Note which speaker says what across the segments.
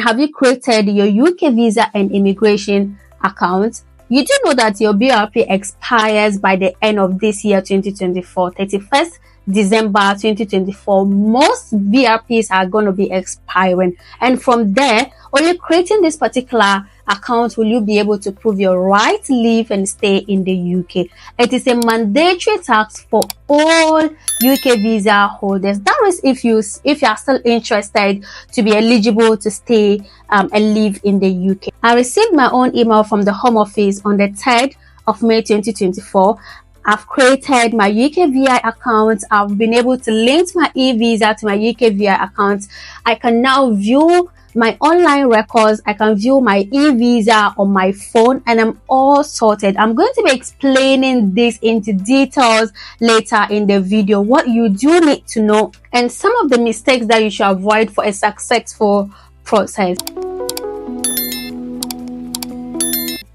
Speaker 1: Have you created your UK visa and immigration account? You do know that your BRP expires by the end of this year, 2024, 31st December 2024. Most BRPs are going to be expiring, and from there, only creating this particular account will you be able to prove your right to live and stay in the UK. It is a mandatory task for all UK visa holders. That is if you are still interested to be eligible to stay and live in the UK. I received my own email from the Home Office on the 3rd of May 2024. I've created my UKVI account. I've been able to link my e-visa to my UKVI account. I can now view my online records. I can view my e-visa on my phone, and I'm all sorted. I'm going to be explaining this into details later in the video, what you do need to know and some of the mistakes that you should avoid for a successful process.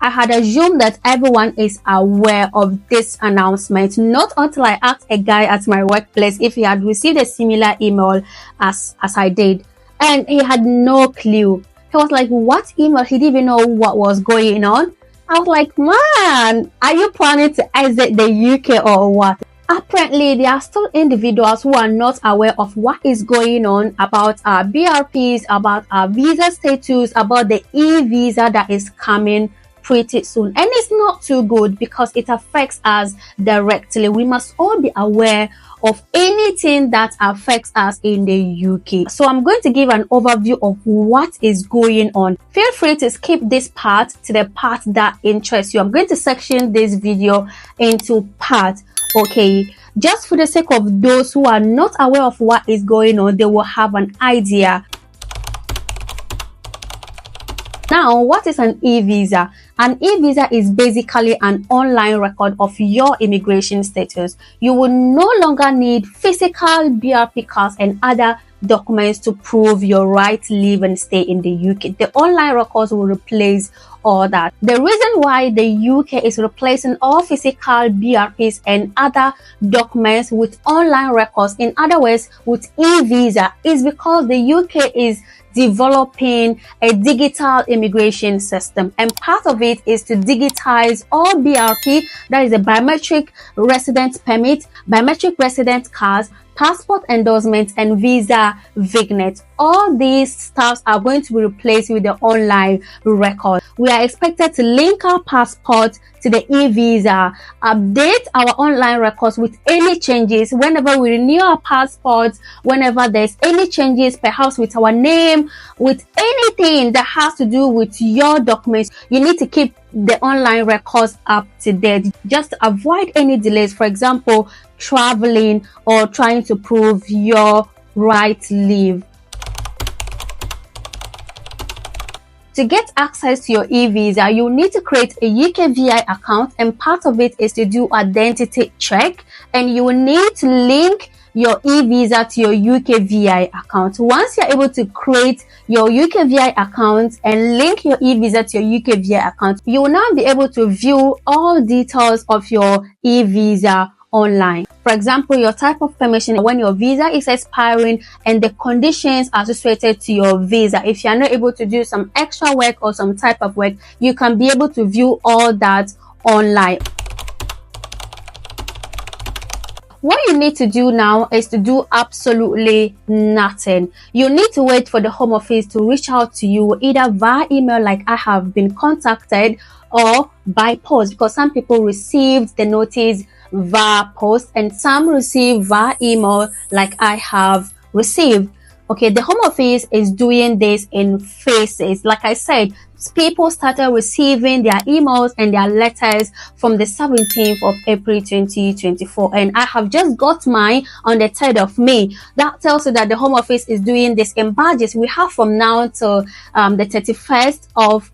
Speaker 1: I had assumed that everyone is aware of this announcement, not until I asked a guy at my workplace if he had received a similar email as I did. And he had no clue. He was like, what email? He didn't even know what was going on. I was like, man, are you planning to exit the UK or what? Apparently, there are still individuals who are not aware of what is going on about our BRPs, about our visa status, about the e-visa that is coming pretty soon. And it's not too good because it affects us directly. We must all be aware of anything that affects us in the UK. So I'm going to give an overview of what is going on. Feel free to skip this part to the part that interests you. I'm going to section this video into parts, okay? Just for the sake of those who are not aware of what is going on, they will have an idea. Now, what is an e-visa? An e-visa is basically an online record of your immigration status. You will no longer need physical BRP cards and other documents to prove your right to live and stay in the UK. The online records will replace all that. The reason why the UK is replacing all physical BRPs and other documents with online records, in other words, with e-visa, is because the UK is developing a digital immigration system, and part of it is to digitize all BRP, that is a biometric resident permit, biometric resident cards, passport endorsements, and visa vignet. All these stuffs are going to be replaced with the online record. We are expected to link our passport to the e-visa, update our online records with any changes whenever we renew our passports, whenever there's any changes, perhaps with our name, with anything that has to do with your documents. You need to keep the online records up to date just to avoid any delays. For example, traveling or trying to prove your right to live. To get access to your e-visa, you need to create a UKVI account, and part of it is to do identity check, and you will need to link your e-visa to your UKVI account. Once you're able to create your UKVI account and link your e-visa to your UKVI account, you will now be able to view all details of your e-visa online. For example, your type of permission, when your visa is expiring, and the conditions associated to your visa. If you are not able to do some extra work or some type of work, you can be able to view all that online. What you need to do now is to do absolutely nothing. You need to wait for the Home Office to reach out to you, either via email like I have been contacted, or by post, because some people received the notice via post and some received via email like I have received. Okay, the Home Office is doing this in phases. Like I said, people started receiving their emails and their letters from the 17th of April 2024, and I have just got mine on the 3rd of May. That tells you that the Home Office is doing this in batches. We have from now till the 31st of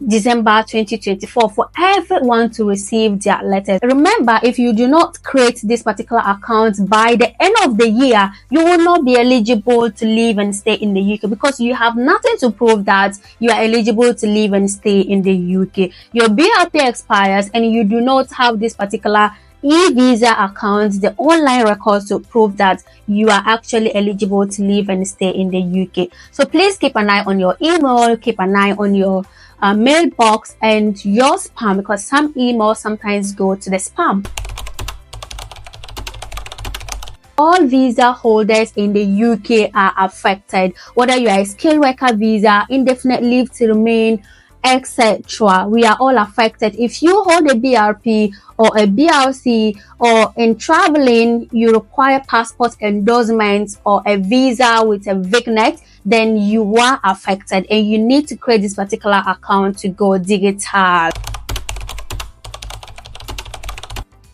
Speaker 1: December 2024 for everyone to receive their letters. Remember, if you do not create this particular account by the end of the year, you will not be eligible to live and stay in the UK, because you have nothing to prove that you are eligible to live and stay in the UK. Your BRP expires and you do not have this particular e-visa account, the online records to prove that you are actually eligible to live and stay in the UK. So please keep an eye on your email, keep an eye on your mailbox and your spam, because some emails sometimes go to the spam. All visa holders in the UK are affected, whether you are a skilled worker visa, indefinite leave to remain, etc. We are all affected. If you hold a BRP or a BRC, or in traveling you require passport endorsement or a visa with a vignette, then you are affected and you need to create this particular account to go digital.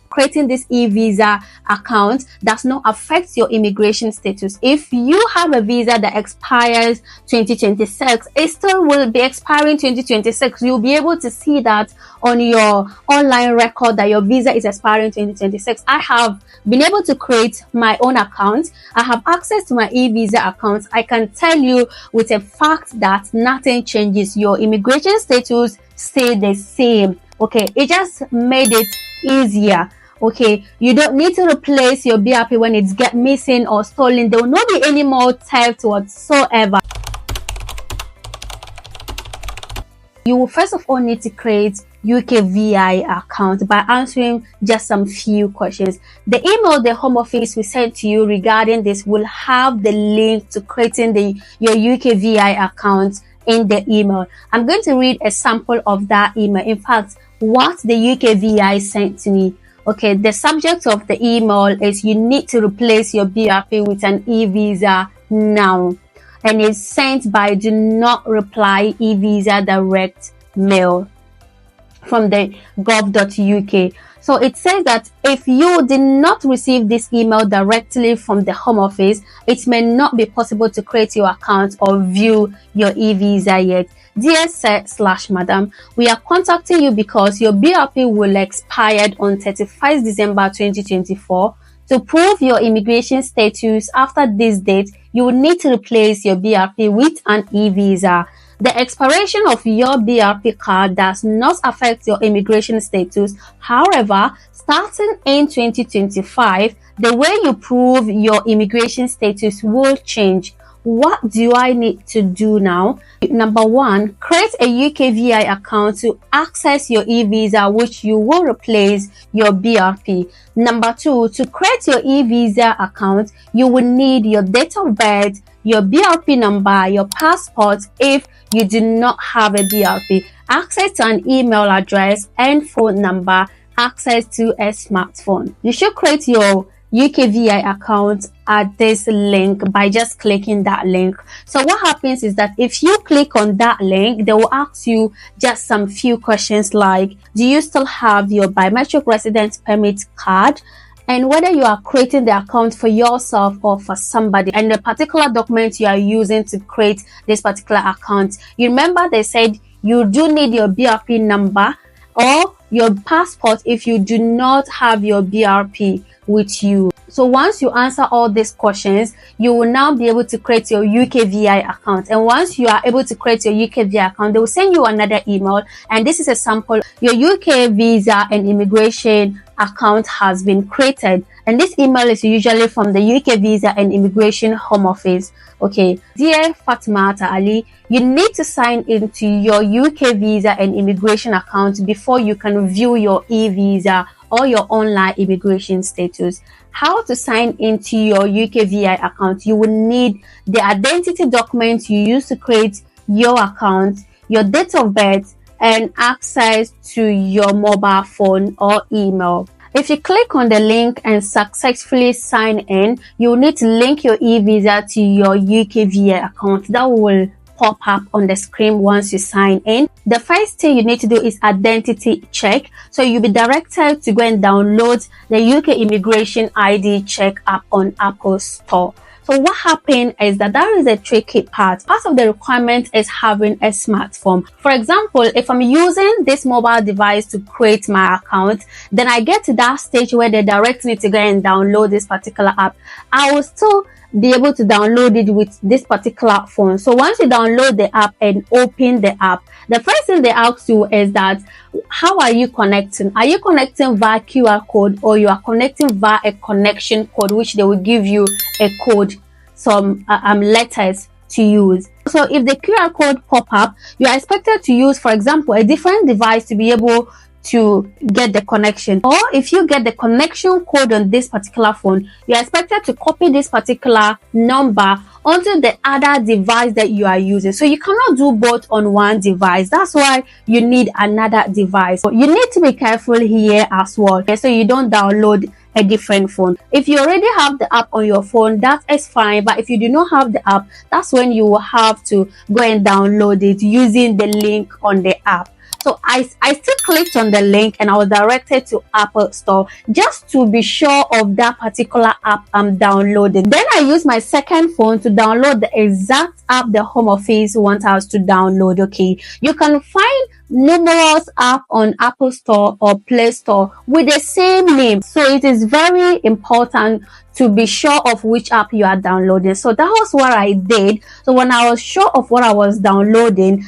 Speaker 1: Creating this e-visa account does not affect your immigration status. If you have a visa that expires 2026, it still will be expiring 2026. You'll be able to see that on your online record that your visa is expiring 2026. I have been able to create my own account. I have access to my e-visa account. I can tell you with a fact that nothing changes. Your immigration status stay the same. Okay, it just made it easier. Okay, you don't need to replace your BRP when it's get missing or stolen. There will not be any more theft whatsoever. You will first of all need to create UKVI account by answering just some few questions. The email the Home Office will send to you regarding this will have the link to creating your UKVI account in the email. I'm going to read a sample of that email. In fact, what the UKVI sent to me. Okay, the subject of the email is you need to replace your BRP with an e-visa now. And it's sent by do not reply e-visa direct mail from the gov.uk. So it says that if you did not receive this email directly from the Home Office, it may not be possible to create your account or view your e-visa yet. Dear sir/madam, we are contacting you because your BRP will expire on 31st December 2024. To prove your immigration status after this date, you will need to replace your BRP with an e-visa. The expiration of your BRP card does not affect your immigration status. However, starting in 2025, the way you prove your immigration status will change. What do I need to do now? Number one, create a UKVI account to access your e-visa, which you will replace your BRP. Number two, to create your e-visa account, you will need your date of birth, your BRP number, your passport if you do not have a BRP, access to an email address and phone number, access to a smartphone. You should create your UKVI account at this link by just clicking that link. So what happens is that if you click on that link, they will ask you just some few questions like, do you still have your biometric residence permit card? And whether you are creating the account for yourself or for somebody, and the particular document you are using to create this particular account. You remember they said you do need your BRP number or your passport if you do not have your BRP with you. So once you answer all these questions, you will now be able to create your UKVI account. And once you are able to create your UKVI account, they will send you another email. And this is a sample. Your UK visa and immigration account has been created. And this email is usually from the UK Visa and Immigration Home Office. Okay, dear Fatimata Ali, you need to sign into your UK Visa and Immigration account before you can view your e-visa or your online immigration status. How to sign into your UKVI account? You will need the identity document you use to create your account, your date of birth, and access to your mobile phone or email. If you click on the link and successfully sign in, you will need to link your e-visa to your UKVI account. That will pop up on the screen once you sign in. The first thing you need to do is identity check. So you'll be directed to go and download the UK Immigration ID Check app on Apple Store. So what happened is that is a tricky part. Part of the requirement is having a smartphone. For example, if I'm using this mobile device to create my account, then I get to that stage where they direct me to go and download this particular app. I will still be able to download it with this particular phone. So once you download the app and open the app, the first thing they ask you is that how are you connecting? Are you connecting via QR code, or you are connecting via a connection code, which they will give you a code, some letters to use. So if the QR code pop up, you are expected to use, for example, a different device to be able to get the connection. Or if you get the connection code on this particular phone, you're expected to copy this particular number onto the other device that you are using. So you cannot do both on one device. That's why you need another device. So you need to be careful here as well, okay, so you don't download a different phone. If you already have the app on your phone, that is fine. But if you do not have the app, that's when you will have to go and download it using the link on the app. So I still clicked on the link and I was directed to Apple Store just to be sure of that particular app I'm downloading. Then I used my second phone to download the exact app the Home Office wants us to download. Okay, you can find numerous apps on Apple Store or Play Store with the same name. So it is very important to be sure of which app you are downloading. So that was what I did. So when I was sure of what I was downloading,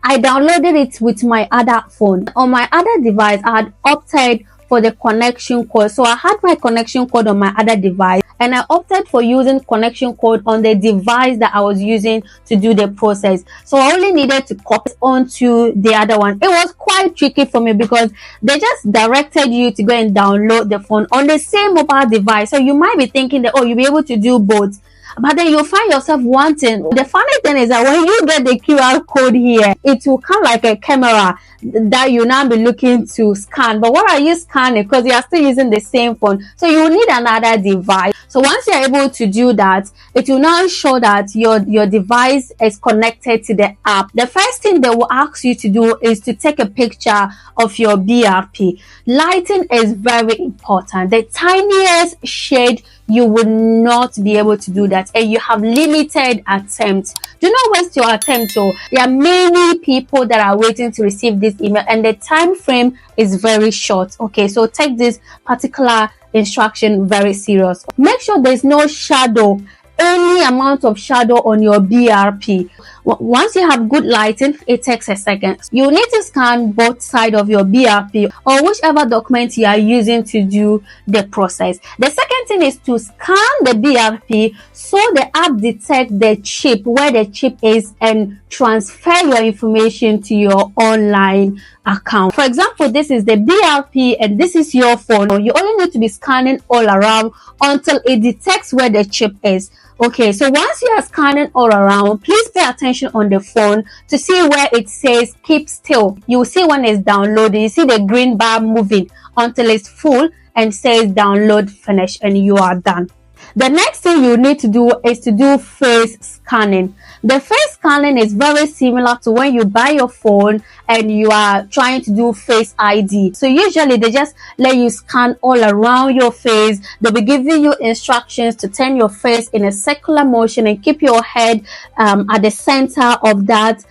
Speaker 1: I downloaded it with my other phone. On my other device, I had opted for the connection code. So I had my connection code on my other device, and I opted for using connection code on the device that I was using to do the process. So I only needed to copy onto the other one. It was quite tricky for me because they just directed you to go and download the phone on the same mobile device. So you might be thinking that, oh, you'll be able to do both. But then you'll find yourself wanting. The funny thing is that when you get the QR code here, it will come like a camera that you now be looking to scan. But what are you scanning? Because you are still using the same phone. So you will need another device. So once you're able to do that, it will now show that your device is connected to the app. The first thing they will ask you to do is to take a picture of your BRP. Lighting is very important. The tiniest shade, you will not be able to do that, and you have limited attempts. Do not waste your attempt. So there are many people that are waiting to receive this email, and the time frame is very short. Okay, so take this particular instruction very serious. Make sure there's no shadow, any amount of shadow on your BRP. Once you have good lighting, it takes a second. You need to scan both sides of your BRP or whichever document you are using to do the process. The second thing is to scan the BRP so the app detects the chip, where the chip is, and transfer your information to your online account. For example, this is the BRP and this is your phone. You only need to be scanning all around until it detects where the chip is. Okay, so once you are scanning all around, please pay attention on the phone to see where it says keep still. You will see when it's downloading, you see the green bar moving until it's full and says download finish, and you are done. The next thing you need to do is to do face scanning. The face scanning is very similar to when you buy your phone and you are trying to do face ID. So usually they just let you scan all around your face. They'll be giving you instructions to turn your face in a circular motion and keep your head at the center of that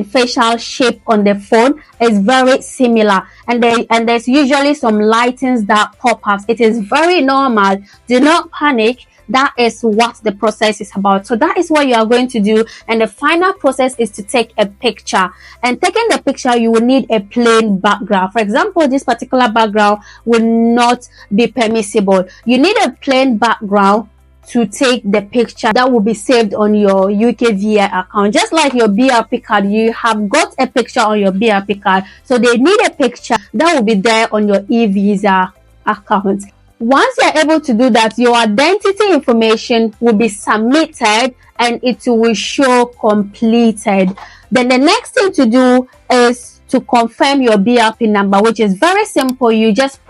Speaker 1: facial shape on the phone. Is very similar, and there's usually some lightings that pop up. It is very normal. Do not panic. That is what the process is about. So that is what you are going to do, and the final process is to take a picture. And taking the picture, you will need a plain background. For example, this particular background will not be permissible. You need a plain background to take the picture that will be saved on your UKVI account. Just like your BRP card, you have got a picture on your BRP card, so they need a picture that will be there on your e-visa account. Once you're able to do that, your identity information will be submitted and it will show completed. Then the next thing to do is to confirm your BRP number, which is very simple. You just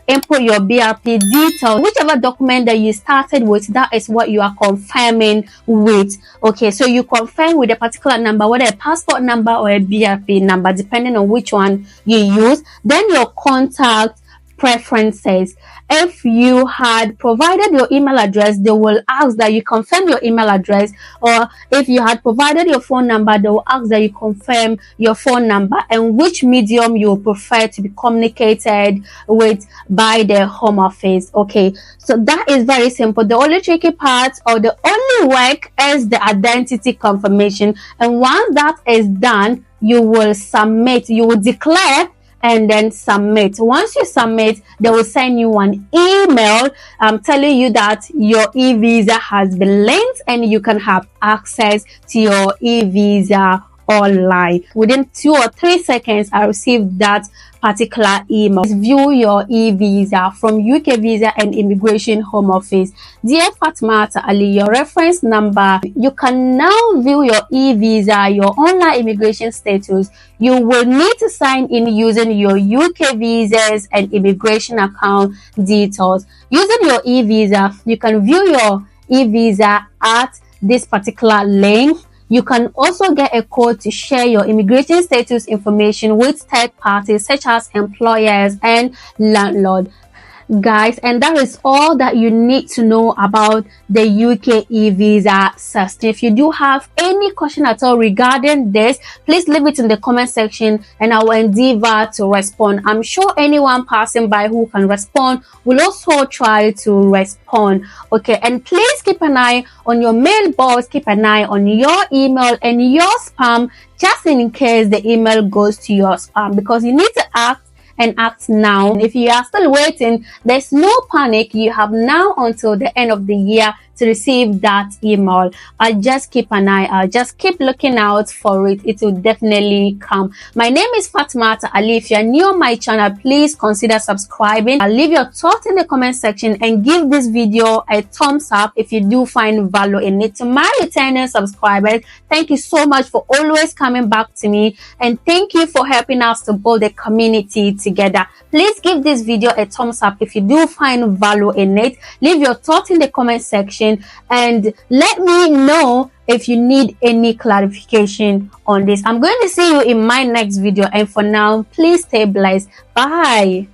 Speaker 1: input your BRP details, whichever document that you started with, that is what you are confirming with. Okay, so you confirm with a particular number, whether a passport number or a BRP number, depending on which one you use. Then your contact preferences. If you had provided your email address, they will ask that you confirm your email address, or if you had provided your phone number, they will ask that you confirm your phone number and which medium you prefer to be communicated with by the Home Office. Okay, so that is very simple. The only tricky part or the only work is the identity confirmation, and once that is done, you will submit, you will declare and then submit. Once you submit, they will send you an email telling you that your e-visa has been linked and you can have access to your e-visa online. Within 2 or 3 seconds, I received that particular email. View your e-visa from UKVI and Immigration Home Office. Dear Fatmata Ali, your reference number. You can now view your e-visa, your online immigration status. You will need to sign in using your UK visas and immigration account details. Using your e-visa, you can view your e-visa at this particular link. You can also get a code to share your immigration status information with third parties such as employers and landlord. Guys, and that is all that you need to know about the UK e-visa system. If you do have any question at all regarding this, please leave it in the comment section and I will endeavor to respond. I'm sure anyone passing by who can respond will also try to respond. Okay, and please keep an eye on your mailbox, keep an eye on your email and your spam, just in case the email goes to your spam, because you need to act now. If you are still waiting, there's no panic. You have now until the end of the year to receive that email. I'll just keep an eye. I'll just keep looking out for it. It will definitely come. My name is Fatmata Ali. If you're new on my channel, please consider subscribing. I'll leave your thoughts in the comment section and give this video a thumbs up if you do find value in it. To my returning subscribers, thank you so much for always coming back to me, and thank you for helping us to build a community together. Please give this video a thumbs up if you do find value in it. Leave your thoughts in the comment section and let me know if you need any clarification on this. I'm going to see you in my next video, and for now, please stay blessed. Bye.